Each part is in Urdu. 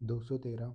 213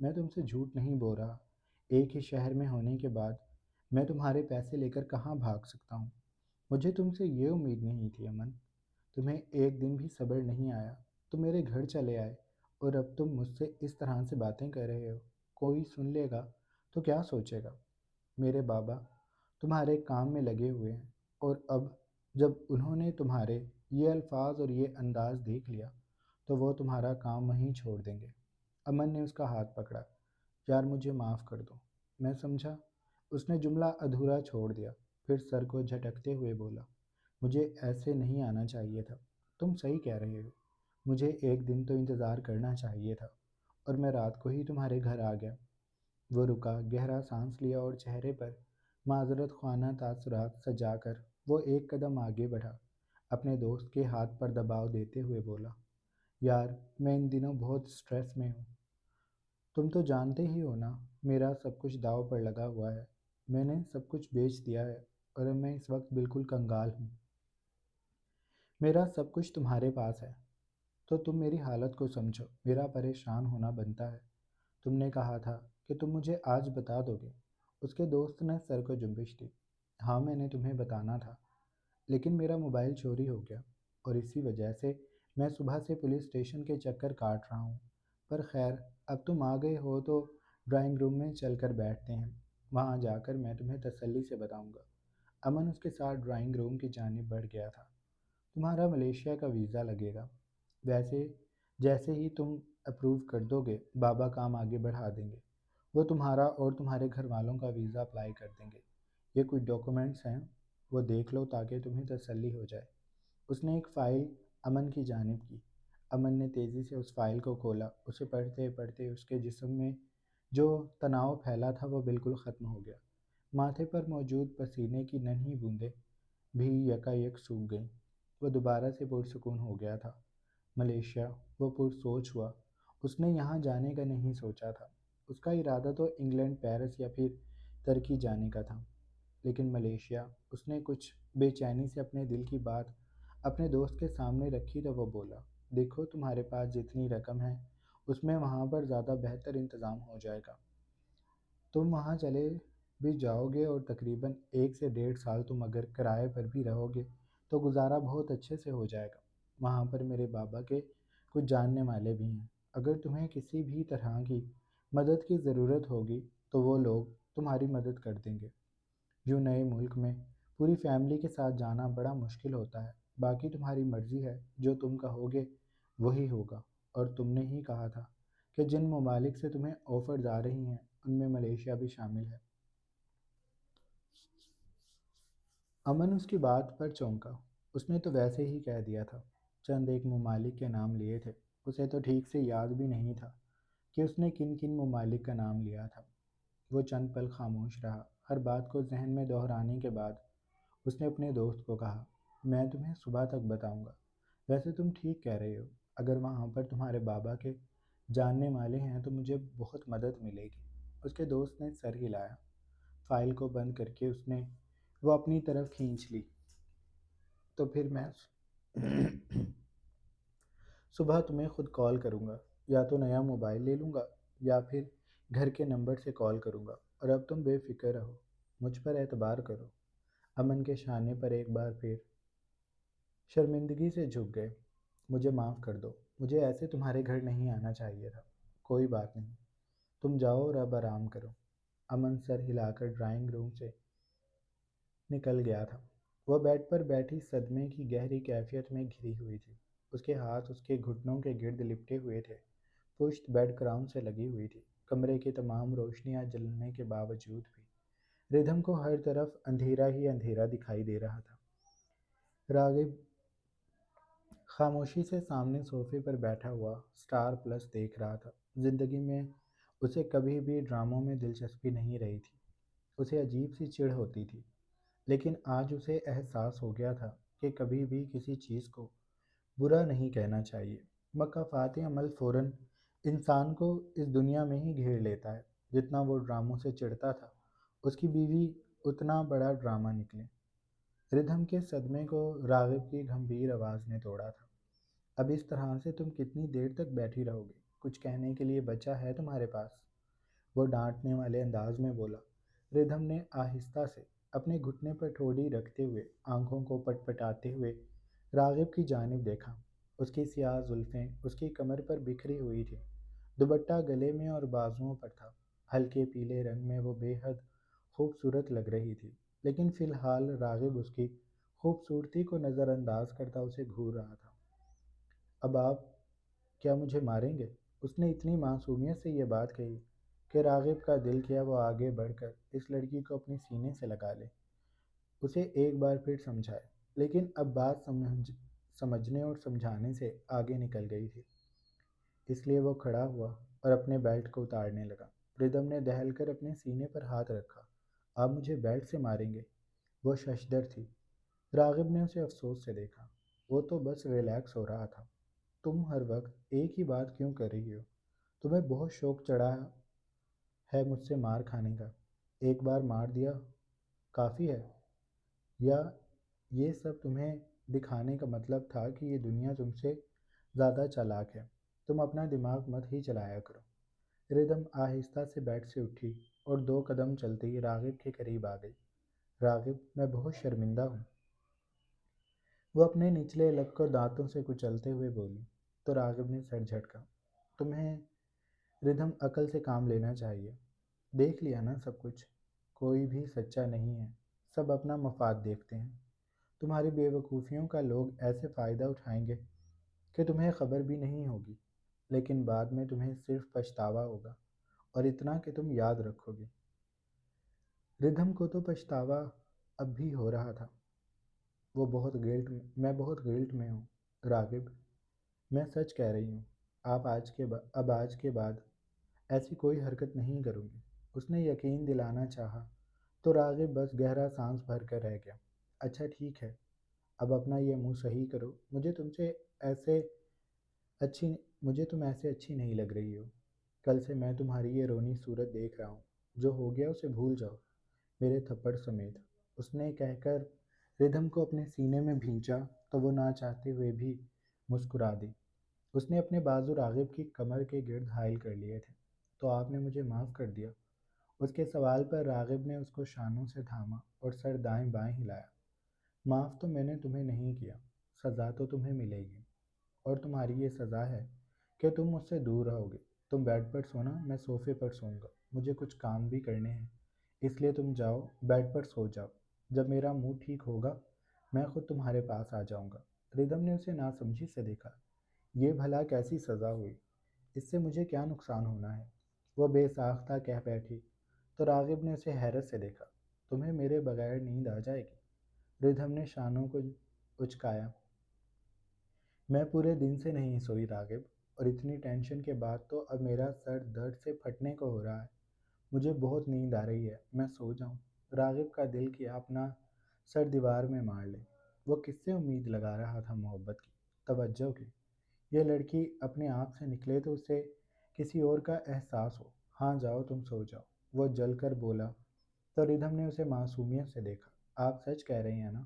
میں تم سے جھوٹ نہیں بول رہا، ایک ہی شہر میں ہونے کے بعد میں تمہارے پیسے لے کر کہاں بھاگ سکتا ہوں؟ مجھے تم سے یہ امید نہیں تھی امن، تمہیں ایک دن بھی صبر نہیں آیا، تم میرے گھر چلے آئے، اور اب تم مجھ سے اس طرح سے باتیں کر رہے ہو۔ کوئی سن لے گا تو کیا سوچے گا؟ میرے بابا تمہارے کام میں لگے ہوئے ہیں، اور اب جب انہوں نے تمہارے یہ الفاظ اور یہ انداز دیکھ لیا تو وہ تمہارا کام وہیں چھوڑ دیں گے۔ امن نے اس کا ہاتھ پکڑا۔ یار مجھے معاف کر دو، میں سمجھا۔ اس نے جملہ ادھورا چھوڑ دیا، پھر سر کو جھٹکتے ہوئے بولا، مجھے ایسے نہیں آنا چاہیے تھا۔ تم صحیح کہہ رہے ہو، مجھے ایک دن تو انتظار کرنا چاہیے تھا، اور میں رات کو ہی تمہارے گھر آ گیا۔ وہ رکا، گہرا سانس لیا اور چہرے پر معذرت خواہ تاثرات سجا کر وہ ایک قدم آگے بڑھا، اپنے دوست کے ہاتھ پر دباؤ دیتے ہوئے بولا، یار میں ان دنوں بہت سٹریس میں ہوں، تم تو جانتے ہی ہو نا، میرا سب کچھ داؤ پر لگا ہوا ہے، میں نے سب کچھ بیچ دیا ہے، اور اب میں اس وقت بالکل کنگال ہوں۔ میرا سب کچھ تمہارے پاس ہے تو تم میری حالت کو سمجھو، میرا پریشان ہونا بنتا ہے۔ تم نے کہا تھا کہ تم مجھے آج بتا دو گے۔ اس کے دوست نے سر کو جنبش دی۔ ہاں میں نے تمہیں بتانا تھا، لیکن میرا موبائل چوری ہو گیا، اور اسی وجہ سے میں صبح سے پولیس اسٹیشن کے چکر کاٹ رہا ہوں۔ پر خیر، اب تم آ گئے ہو تو ڈرائنگ روم میں چل کر بیٹھتے ہیں، وہاں جا کر میں تمہیں تسلی سے بتاؤں گا۔ امن اس کے ساتھ ڈرائنگ روم کی جانب بڑھ گیا تھا۔ تمہارا ملیشیا کا ویزا لگے گا، ویسے جیسے ہی تم اپروو کر دو گے بابا کام آگے بڑھا دیں گے، وہ تمہارا اور تمہارے گھر والوں کا ویزا اپلائی کر دیں گے۔ یہ کچھ ڈاکومنٹس ہیں، وہ دیکھ لو تاکہ تمہیں تسلی ہو جائے۔ اس نے ایک فائل امن کی جانب کی۔ امن نے تیزی سے اس فائل کو کھولا، اسے پڑھتے پڑھتے اس کے جسم میں جو تناؤ پھیلا تھا وہ بالکل ختم ہو گیا۔ ماتھے پر موجود پسینے کی ننھی بوندیں بھی یکا یک سوکھ گئیں۔ وہ دوبارہ سے پرسکون ہو گیا تھا۔ ملیشیا، وہ پرسوچ ہوا۔ اس نے یہاں جانے کا نہیں سوچا تھا، اس کا ارادہ تو انگلینڈ، پیرس یا پھر ترکی جانے کا تھا، لیکن ملیشیا، اس نے کچھ بے چینی سے اپنے دل کی بات اپنے دوست کے سامنے رکھی تو وہ بولا، دیکھو تمہارے پاس جتنی رقم ہے اس میں وہاں پر زیادہ بہتر انتظام ہو جائے گا۔ تم وہاں چلے بھی جاؤ گے اور تقریباً 1 سے 1.5 سال تم اگر کرائے پر بھی رہو گے تو گزارا بہت اچھے سے ہو جائے گا۔ وہاں پر میرے بابا کے کچھ جاننے والے بھی ہیں، اگر تمہیں کسی بھی طرح کی مدد کی ضرورت ہوگی تو وہ لوگ تمہاری مدد کر دیں گے۔ یوں نئے ملک میں پوری فیملی کے ساتھ جانا بڑا مشکل ہوتا ہے، باقی تمہاری مرضی ہے، جو تم کہو گے وہی ہوگا۔ اور تم نے ہی کہا تھا کہ جن ممالک سے تمہیں آفرز آ رہی ہیں ان میں ملیشیا بھی شامل ہے۔ امن اس کی بات پر چونکا، اس نے تو ویسے ہی کہہ دیا تھا۔ چند ایک ممالک کے نام لیے تھے، اسے تو ٹھیک سے یاد بھی نہیں تھا کہ اس نے کن کن ممالک کا نام لیا تھا۔ وہ چند پل خاموش رہا، ہر بات کو ذہن میں دہرانے کے بعد اس نے اپنے دوست کو کہا، میں تمہیں صبح تک بتاؤں گا۔ ویسے تم ٹھیک کہہ رہے ہو، اگر وہاں پر تمہارے بابا کے جاننے والے ہیں تو مجھے بہت مدد ملے گی۔ اس کے دوست نے سر ہلایا۔ فائل کو بند کر کے اس نے وہ اپنی طرف کھینچ لی۔ تو پھر میں صبح تمہیں خود کال کروں گا، یا تو نیا موبائل لے لوں گا یا پھر گھر کے نمبر سے کال کروں گا، اور اب تم بے فکر رہو، مجھ پر اعتبار کرو۔ امن کے شانے پر ایک بار پھر شرمندگی سے جھک گئے۔ مجھے معاف کر دو، مجھے ایسے تمہارے گھر نہیں آنا چاہیے تھا۔ کوئی بات نہیں، تم جاؤ اور اب آرام کرو۔ امن سر ہلا کر ڈرائنگ روم سے نکل گیا تھا۔ وہ بیڈ پر بیٹھی صدمے کی گہری کیفیت میں گھری ہوئی تھی۔ اس کے ہاتھ اس کے گھٹنوں کے گرد لپٹے ہوئے تھے، پشت بیڈ کراؤن سے لگی ہوئی تھی۔ کمرے کی تمام روشنیاں جلنے کے باوجود بھی ردھم کو ہر طرف اندھیرا ہی اندھیرا دکھائی دے رہا تھا۔ راغب خاموشی سے سامنے صوفے پر بیٹھا ہوا سٹار پلس دیکھ رہا تھا۔ زندگی میں اسے کبھی بھی ڈراموں میں دلچسپی نہیں رہی تھی، اسے عجیب سی چڑ ہوتی تھی، لیکن آج اسے احساس ہو گیا تھا کہ کبھی بھی کسی چیز کو برا نہیں کہنا چاہیے۔ مکافات عمل فوراً انسان کو اس دنیا میں ہی گھیر لیتا ہے۔ جتنا وہ ڈراموں سے چڑھتا تھا اس کی بیوی اتنا بڑا ڈرامہ نکلے۔ ردھم کے صدمے کو راغب کی گمبھیر آواز نے توڑا تھا۔ اب اس طرح سے تم کتنی دیر تک بیٹھی رہو گی؟ کچھ کہنے کے لیے بچا ہے تمہارے پاس؟ وہ ڈانٹنے والے انداز میں بولا۔ ردھم نے آہستہ سے اپنے گھٹنے پر ٹھوڑی رکھتے ہوئے آنکھوں کو پٹ پٹاتے ہوئے راغب کی جانب دیکھا۔ اس کی سیاہ زلفیں اس کی کمر پر بکھری ہوئی تھی، دوپٹہ گلے میں اور بازوؤں پر تھا۔ ہلکے پیلے رنگ میں وہ بے حد خوبصورت لگ رہی تھی، لیکن فی الحال راغب اس کی خوبصورتی کو نظر انداز کرتا اسے گھور رہا تھا۔ اب آپ کیا مجھے ماریں گے؟ اس نے اتنی معصومیت سے یہ بات کہی کہ راغب کا دل کیا وہ آگے بڑھ کر اس لڑکی کو اپنے سینے سے لگا لے، اسے ایک بار پھر سمجھائے، لیکن اب بات سمجھنے اور سمجھانے سے آگے نکل گئی تھی۔ اس لیے وہ کھڑا ہوا اور اپنے بیلٹ کو اتارنے لگا۔ ردھم نے دہل کر اپنے سینے پر ہاتھ رکھا۔ آپ مجھے بیلٹ سے ماریں گے؟ وہ ششدر تھی۔ راغب نے اسے افسوس سے دیکھا۔ وہ تو بس ریلیکس ہو رہا تھا۔ تم ہر وقت ایک ہی بات کیوں کر رہی ہو؟ تمہیں بہت شوق چڑھا ہے مجھ سے مار کھانے کا؟ ایک بار مار دیا کافی ہے؟ یا یہ سب تمہیں دکھانے کا مطلب تھا کہ یہ دنیا تم سے زیادہ چالاک ہے؟ تم اپنا دماغ مت ہی چلایا کرو۔ ردھم آہستہ سے بیٹھ سے اٹھی اور 2 قدم چلتے ہی راغب کے قریب آ گئی۔ راغب، میں بہت شرمندہ ہوں، وہ اپنے نچلے لب کو دانتوں سے کچلتے ہوئے بولی۔ تو راغب نے سر جھٹکا۔ تمہیں ردھم عقل سے کام لینا چاہیے۔ دیکھ لیا نا سب کچھ، کوئی بھی سچا نہیں ہے، سب اپنا مفاد دیکھتے ہیں۔ تمہاری بے وقوفیوں کا لوگ ایسے فائدہ اٹھائیں گے کہ تمہیں خبر بھی نہیں ہوگی، لیکن بعد میں تمہیں صرف پچھتاوا ہوگا، اور اتنا کہ تم یاد رکھو گے۔ ردھم کو تو پچھتاوا اب بھی ہو رہا تھا۔ میں بہت گلٹ میں ہوں راغب، میں سچ کہہ رہی ہوں۔ اب آج کے بعد ایسی کوئی حرکت نہیں کروں گی۔ اس نے یقین دلانا چاہا تو راغب بس گہرا سانس بھر کر رہ گیا۔ اچھا ٹھیک ہے، اب اپنا یہ منہ صحیح کرو، ایسے اچھی مجھے تم ایسے اچھی نہیں لگ رہی ہو۔ کل سے میں تمہاری یہ رونی صورت دیکھ رہا ہوں، جو ہو گیا اسے بھول جاؤ، میرے تھپڑ سمیت۔ اس نے کہہ کر ردھم کو اپنے سینے میں بھینچا تو وہ نہ چاہتے ہوئے بھی مسکرا دی۔ اس نے اپنے بازو راغب کی کمر کے گرد حائل کر لیے تھے۔ تو آپ نے مجھے معاف کر دیا؟ اس کے سوال پر راغب نے اس کو شانوں سے تھاما اور سر دائیں بائیں ہلایا۔ معاف تو میں نے تمہیں نہیں کیا، سزا تو تمہیں ملے گی، اور تمہاری یہ سزا ہے کہ تم مجھ سے دور رہو گے۔ تم بیڈ پر سونا، میں صوفے پر سوؤں گا، مجھے کچھ کام بھی کرنے ہیں، اس لیے تم جاؤ بیڈ پر سو جاؤ۔ جب میرا منہ ٹھیک ہوگا میں خود تمہارے پاس آ جاؤں گا۔ ردھم نے اسے ناسمجھی سے دیکھا۔ یہ بھلا کیسی سزا ہوئی؟ اس سے مجھے کیا نقصان ہونا ہے؟ وہ بے ساختہ کہہ بیٹھی تو راغب نے اسے حیرت سے دیکھا۔ تمہیں میرے بغیر نیند آ جائے گی؟ ردھم نے شانوں کو اچکایا۔ میں پورے دن سے نہیں سوئی راغب، اور اتنی ٹینشن کے بعد تو اب میرا سر درد سے پھٹنے کو ہو رہا ہے۔ مجھے بہت نیند آ رہی ہے، میں سو جاؤں؟ راغب کا دل کیا اپنا سر دیوار میں مار لے۔ وہ کس سے امید لگا رہا تھا محبت کی، توجہ کی؟ یہ لڑکی اپنے آپ سے نکلے تو اسے کسی اور کا احساس ہو۔ ہاں جاؤ تم سو جاؤ، وہ جل کر بولا تو ردھم نے اسے معصومیت سے دیکھا۔ آپ سچ کہہ رہے ہیں نا؟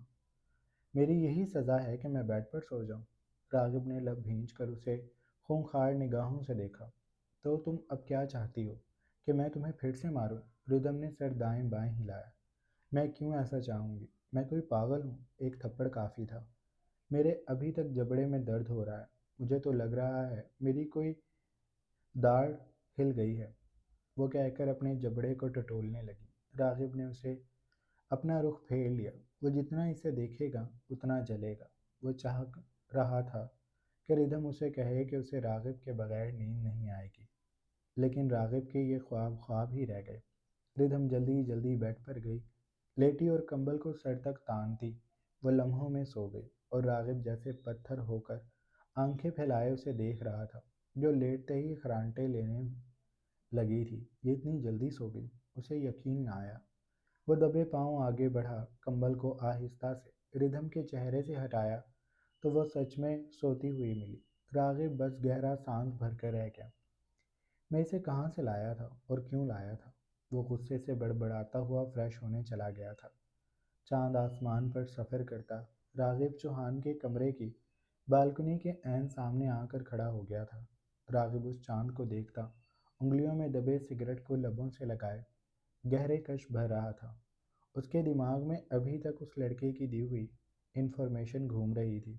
میری یہی سزا ہے کہ میں بیڈ پر سو جاؤں؟ راغب نے لب بھینچ کر اسے خونخوار نگاہوں سے دیکھا۔ تو تم اب کیا چاہتی ہو کہ میں تمہیں پھر سے ماروں؟ ردھم نے سر دائیں بائیں ہلایا۔ میں کیوں ایسا چاہوں گی؟ میں کوئی پاگل ہوں؟ ایک تھپڑ کافی تھا۔ میرے ابھی تک جبڑے میں درد ہو رہا ہے، مجھے تو لگ رہا ہے میری کوئی داڑھ ہل گئی ہے، وہ کہہ کر اپنے جبڑے کو ٹٹولنے لگی۔ راغب نے اسے اپنا رخ پھیر لیا۔ وہ جتنا اسے دیکھے گا اتنا جلے گا۔ وہ چاہ رہا تھا کہ ردھم اسے کہے کہ اسے راغب کے بغیر نیند نہیں آئے گی، لیکن راغب کے یہ خواب خواب ہی رہ گئے۔ ردھم جلدی جلدی بیڈ پر گئی، لیٹی اور کمبل کو سر تک تانتی وہ لمحوں میں سو گئی، اور راغب جیسے پتھر ہو کر آنکھیں پھیلائے اسے دیکھ رہا تھا، جو لیٹتے ہی خرانٹے لینے لگی تھی۔ یہ اتنی جلدی سو گئی، اسے یقین نہ آیا۔ وہ دبے پاؤں آگے بڑھا، کمبل کو آہستہ سے ردھم کے چہرے سے ہٹایا تو وہ سچ میں سوتی ہوئی ملی۔ راغب بس گہرا سانس بھر کر رہ گیا۔ میں اسے کہاں سے لایا تھا اور کیوں لایا تھا؟ وہ غصے سے بڑبڑاتا ہوا فریش ہونے چلا گیا تھا۔ چاند آسمان پر سفر کرتا راغب چوہان کے کمرے کی بالکنی کے عین سامنے آ کر کھڑا ہو گیا تھا۔ راغب اس چاند کو دیکھتا، انگلیوں میں دبے سگریٹ کو لبوں سے لگائے گہرے کش بھر رہا تھا۔ اس کے دماغ میں ابھی تک اس لڑکے کی دی ہوئی انفارمیشن گھوم رہی تھی۔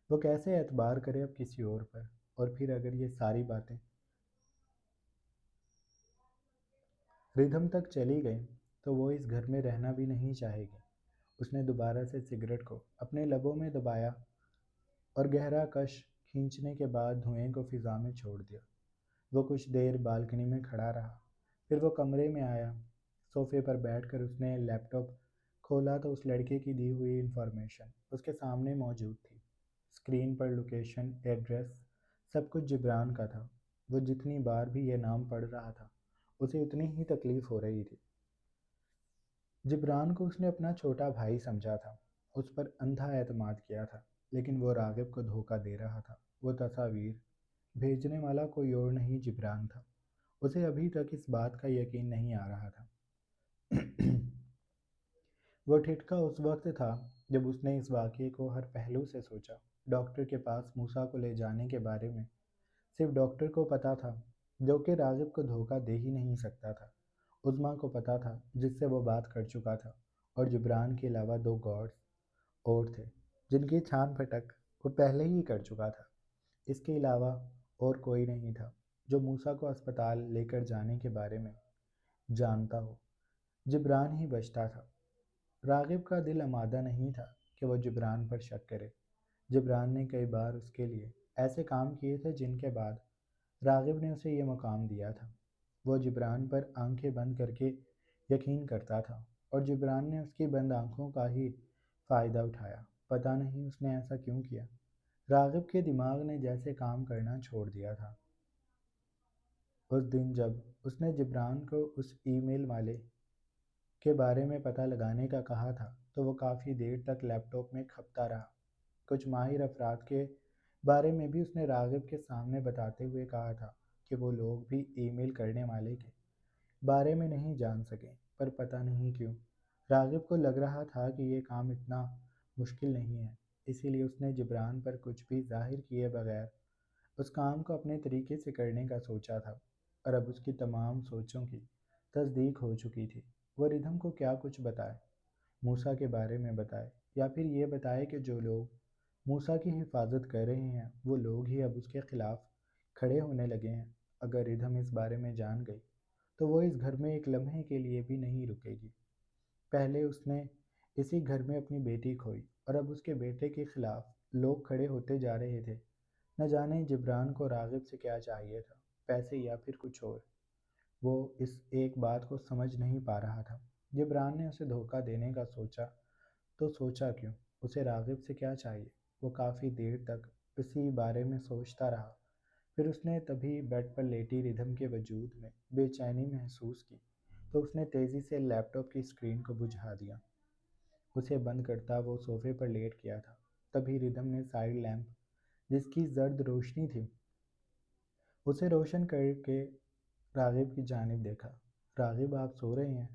وہ کیسے اعتبار کرے اب کسی اور پر؟ اور پھر اگر یہ ساری باتیں ردھم تک چلی گئیں تو وہ اس گھر میں رہنا بھی نہیں چاہے گی۔ اس نے دوبارہ سے سگریٹ کو اپنے لبوں میں دبایا اور گہرا کش کھینچنے کے بعد دھوئیں کو فضا میں چھوڑ دیا۔ وہ کچھ دیر بالکنی میں کھڑا رہا، پھر وہ کمرے میں آیا۔ صوفے پر بیٹھ کر اس نے لیپ ٹاپ کھولا تو اس لڑکے کی دی ہوئی انفارمیشن اس کے سامنے موجود تھی۔ اسکرین پر لوکیشن، ایڈریس، سب کچھ جبران کا تھا۔ وہ جتنی بار بھی یہ نام پڑھ رہا تھا اسے اتنی ہی تکلیف ہو رہی تھی۔ جبران کو اس نے اپنا چھوٹا بھائی سمجھا تھا، اس پر اندھا اعتماد کیا تھا، لیکن وہ راغب کو دھوکہ دے رہا تھا۔ وہ تصاویر بھیجنے والا کوئی اور نہیں جبران تھا۔ اسے ابھی تک اس بات کا یقین نہیں آ رہا تھا۔ وہ ٹھٹکا اس وقت تھا جب اس نے اس واقعے کو ہر پہلو سے سوچا۔ ڈاکٹر کے پاس موسیٰ کو لے جانے کے بارے میں صرف ڈاکٹر کو پتا تھا، جو کہ راغب کو دھوکہ دے ہی نہیں سکتا تھا۔ عظمیٰ کو پتا تھا، جس سے وہ بات کر چکا تھا، اور جبران کے علاوہ 2 گارڈز اور تھے جن کی چھان پھٹک وہ پہلے ہی کر چکا تھا۔ اس کے علاوہ اور کوئی نہیں تھا جو موسیٰ کو اسپتال لے کر جانے کے بارے میں جانتا ہو۔ جبران ہی بچتا تھا۔ راغب کا دل آمادہ نہیں تھا کہ وہ جبران پر شک کرے۔ جبران نے کئی بار اس کے لیے ایسے کام کیے تھے جن کے بعد راغب نے اسے یہ مقام دیا تھا۔ وہ جبران پر آنکھیں بند کر کے یقین کرتا تھا، اور جبران نے اس کی بند آنکھوں کا ہی فائدہ اٹھایا۔ پتہ نہیں اس نے ایسا کیوں کیا۔ راغب کے دماغ نے جیسے کام کرنا چھوڑ دیا تھا۔ اس دن جب اس نے جبران کو اس ای میل والے کے بارے میں پتہ لگانے کا کہا تھا تو وہ کافی دیر تک لیپ ٹاپ میں کھپتا رہا۔ کچھ ماہر افراد کے بارے میں بھی اس نے راغب کے سامنے بتاتے ہوئے کہا تھا کہ وہ لوگ بھی ای میل کرنے والے کے بارے میں نہیں جان سکے، پر پتہ نہیں کیوں راغب کو لگ رہا تھا کہ یہ کام اتنا مشکل نہیں ہے۔ اسی لیے اس نے جبران پر کچھ بھی ظاہر کیے بغیر اس کام کو اپنے طریقے سے کرنے کا سوچا تھا، اور اب اس کی تمام سوچوں کی تصدیق ہو چکی تھی۔ وہ ردھم کو کیا کچھ بتائے، موسیٰ کے بارے میں بتائے، یا پھر یہ بتائے کہ جو لوگ موسیٰ کی حفاظت کر رہے ہیں وہ لوگ ہی اب اس کے خلاف کھڑے ہونے لگے ہیں۔ اگر ردھم اس بارے میں جان گئی تو وہ اس گھر میں ایک لمحے کے لیے بھی نہیں رکے گی۔ پہلے اس نے اسی گھر میں اپنی بیٹی کھوئی، اور اب اس کے بیٹے کے خلاف لوگ کھڑے ہوتے جا رہے تھے۔ نہ جانے جبران کو راغب سے کیا چاہیے تھا، پیسے یا پھر کچھ اور۔ وہ اس ایک بات کو سمجھ نہیں پا رہا تھا۔ جبران نے اسے دھوکہ دینے کا سوچا تو سوچا کیوں؟ اسے راغب سے کیا چاہیے؟ وہ کافی دیر تک اسی بارے میں سوچتا رہا۔ پھر اس نے تبھی بیڈ پر لیٹی ردھم کے وجود میں بے چینی محسوس کی تو اس نے تیزی سے لیپ ٹاپ کی اسکرین کو بجھا دیا۔ اسے بند کرتا وہ صوفے پر لیٹ گیا تھا۔ تبھی ردھم نے سائیڈ لیمپ جس کی زرد روشنی تھی اسے روشن کر کے راغب کی جانب دیکھا۔ راغب، آپ سو رہے ہیں؟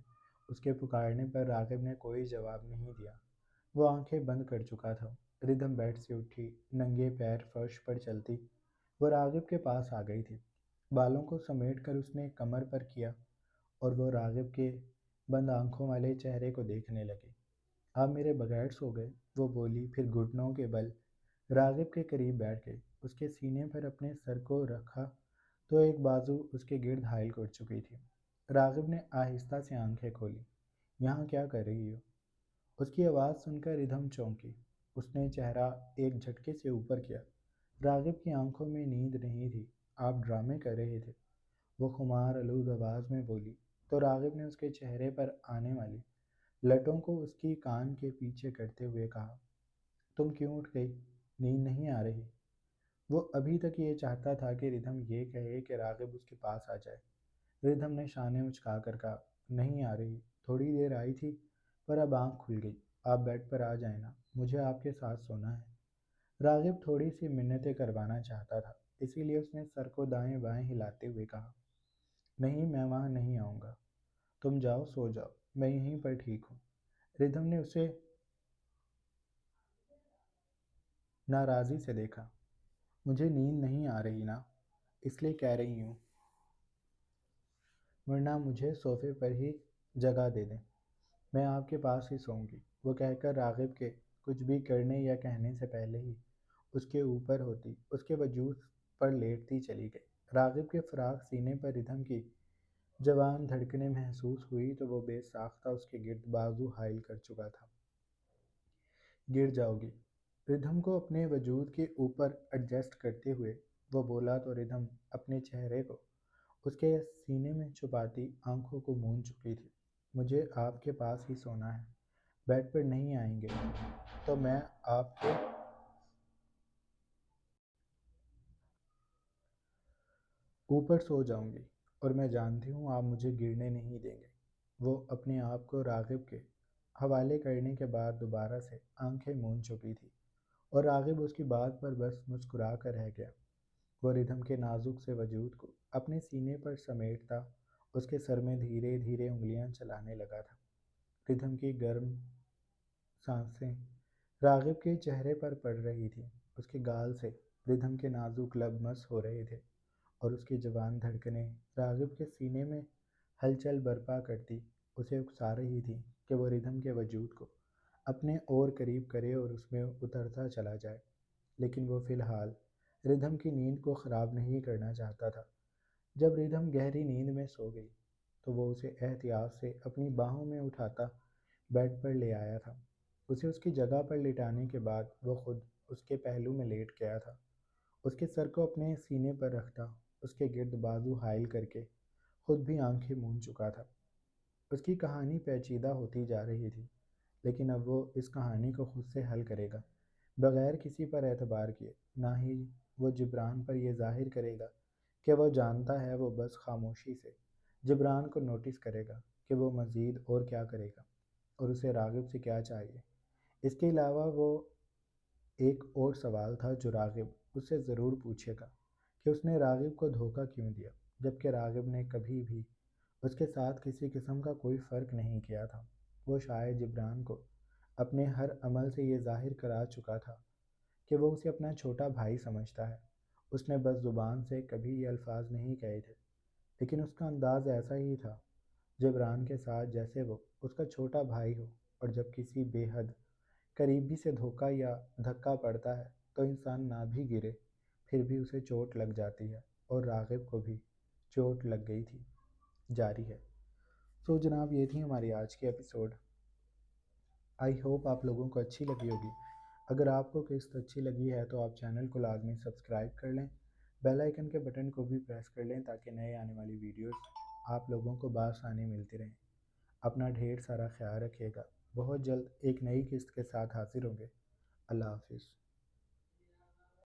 اس کے پکارنے پر راغب نے کوئی جواب نہیں دیا۔ وہ آنکھیں بند کر چکا تھا۔ ردھم بیڈ سے اٹھی، ننگے پیر فرش پر چلتی وہ راغب کے پاس آ گئی تھی۔ بالوں کو سمیٹ کر اس نے کمر پر کیا اور وہ راغب کے بند آنکھوں والے چہرے کو دیکھنے لگی۔ آپ میرے بغیر سو گئے؟ وہ بولی، پھر گھٹنوں کے بل راغب کے قریب بیٹھ گئی۔ اس کے سینے پر اپنے سر کو رکھا تو ایک بازو اس کے گرد حائل کر چکی تھی۔ راغب نے آہستہ سے آنکھیں کھولی۔ یہاں کیا کر رہی ہو؟ اس کی آواز سن کر ردھم چونکی۔ اس نے چہرہ ایک جھٹکے سے اوپر کیا۔ راغب کی آنکھوں میں نیند نہیں تھی۔ آپ ڈرامے کر رہے تھے، وہ خمار آلود آواز میں بولی تو راغب نے اس کے چہرے پر آنے والی لٹوں کو اس کی کان کے پیچھے کرتے ہوئے کہا، تم کیوں اٹھ گئی؟ نیند نہیں آ رہی؟ وہ ابھی تک یہ چاہتا تھا کہ ردھم یہ کہے کہ راغب اس کے پاس آ جائے۔ ردھم نے شانے اچکا کر کہا، نہیں آ رہی، تھوڑی دیر آئی تھی پر اب آنکھ کھل گئی۔ آپ بیڈ پر آ جائیں نا، مجھے آپ کے ساتھ سونا ہے۔ راغب تھوڑی سی منتیں کروانا چاہتا تھا، اسی لیے اس نے سر کو دائیں بائیں ہلاتے ہوئے کہا، نہیں، میں وہاں نہیں آؤں گا، تم جاؤ سو جاؤ، میں یہیں پر ٹھیک ہوں۔ ردھم نے اسے ناراضی سے دیکھا۔ مجھے نیند نہیں آ رہی نا، اس لیے کہہ رہی ہوں، ورنہ مجھے صوفے پر ہی جگہ دے دیں، میں آپ کے پاس ہی سوؤں گی۔ وہ کہہ کر راغب کے کچھ بھی کرنے یا کہنے سے پہلے ہی اس کے اوپر ہوتی، اس کے وجود پر لیٹتی چلی گئی۔ راغب کے فراق سینے پر ردھم کی جوان دھڑکنیں محسوس ہوئی تو وہ بے ساختہ اس کے گرد بازو حائل کر چکا تھا۔ گر جاؤ گی، ردھم کو اپنے وجود کے اوپر ایڈجسٹ کرتے ہوئے وہ بولا تو ردھم اپنے چہرے کو اس کے سینے میں چھپاتی آنکھوں کو مون چکی تھی۔ مجھے آپ کے پاس ہی سونا ہے، بیڈ پر نہیں آئیں گے تو میں آپ کے اوپر سو جاؤں گی، اور میں جانتی ہوں آپ مجھے گرنے نہیں دیں گے۔ وہ اپنے آپ کو راغب کے حوالے کرنے کے بعد دوبارہ سے آنکھیں مون چکی تھی، اور راغب اس کی بات پر بس مسکرا کر رہ گیا۔ وہ ردھم کے نازک سے وجود کو اپنے سینے پر سمیٹتا اس کے سر میں دھیرے دھیرے انگلیاں چلانے لگا تھا۔ ردھم کی گرم سانسیں راغب کے چہرے پر پڑ رہی تھیں، اس کے گال سے ردھم کے نازک لب مس ہو رہے تھے، اور اس کی جوان دھڑکنیں راغب کے سینے میں ہلچل برپا کرتی اسے اکسا رہی تھیں کہ وہ ردھم کے وجود کو اپنے اور قریب کرے اور اس میں اترتا چلا جائے، لیکن وہ فی الحال ردھم کی نیند کو خراب نہیں کرنا چاہتا تھا۔ جب ردھم گہری نیند میں سو گئی تو وہ اسے احتیاط سے اپنی باہوں میں اٹھاتا بیڈ پر لے آیا تھا۔ اسے اس کی جگہ پر لٹانے کے بعد وہ خود اس کے پہلو میں لیٹ گیا تھا، اس کے سر کو اپنے سینے پر رکھتا، اس کے گرد بازو حائل کر کے خود بھی آنکھیں مون چکا تھا۔ اس کی کہانی پیچیدہ ہوتی جا رہی تھی، لیکن اب وہ اس کہانی کو خود سے حل کرے گا، بغیر کسی پر اعتبار کیے۔ نہ ہی وہ جبران پر یہ ظاہر کرے گا کہ وہ جانتا ہے، وہ بس خاموشی سے جبران کو نوٹس کرے گا کہ وہ مزید اور کیا کرے گا، اور اسے راغب سے کیا چاہیے۔ اس کے علاوہ وہ ایک اور سوال تھا جو راغب اس سے ضرور پوچھے گا کہ اس نے راغب کو دھوکہ کیوں دیا، جبکہ راغب نے کبھی بھی اس کے ساتھ کسی قسم کا کوئی فرق نہیں کیا تھا۔ وہ شاید جبران کو اپنے ہر عمل سے یہ ظاہر کرا چکا تھا کہ وہ اسے اپنا چھوٹا بھائی سمجھتا ہے۔ اس نے بس زبان سے کبھی یہ الفاظ نہیں کہے تھے، لیکن اس کا انداز ایسا ہی تھا جبران کے ساتھ جیسے وہ اس کا چھوٹا بھائی ہو، اور جب کسی بے حد قریبی سے دھوکہ یا دھکا پڑتا ہے تو انسان نہ بھی گرے پھر بھی اسے چوٹ لگ جاتی ہے، اور راغب کو بھی چوٹ لگ گئی تھی۔ جاری ہے۔ سو جناب، یہ تھی ہماری آج کی ایپیسوڈ۔ آئی ہوپ آپ لوگوں کو اچھی لگی ہوگی۔ اگر آپ کو قسط اچھی لگی ہے تو آپ چینل کو لازمی سبسکرائب کر لیں، بیل آئیکن کے بٹن کو بھی پریس کر لیں تاکہ نئے آنے والی ویڈیوز آپ لوگوں کو بآسانی ملتی رہیں۔ اپنا ڈھیر سارا خیال رکھیے گا۔ بہت جلد ایک نئی قسط کے ساتھ حاضر ہوں گے۔ اللہ حافظ۔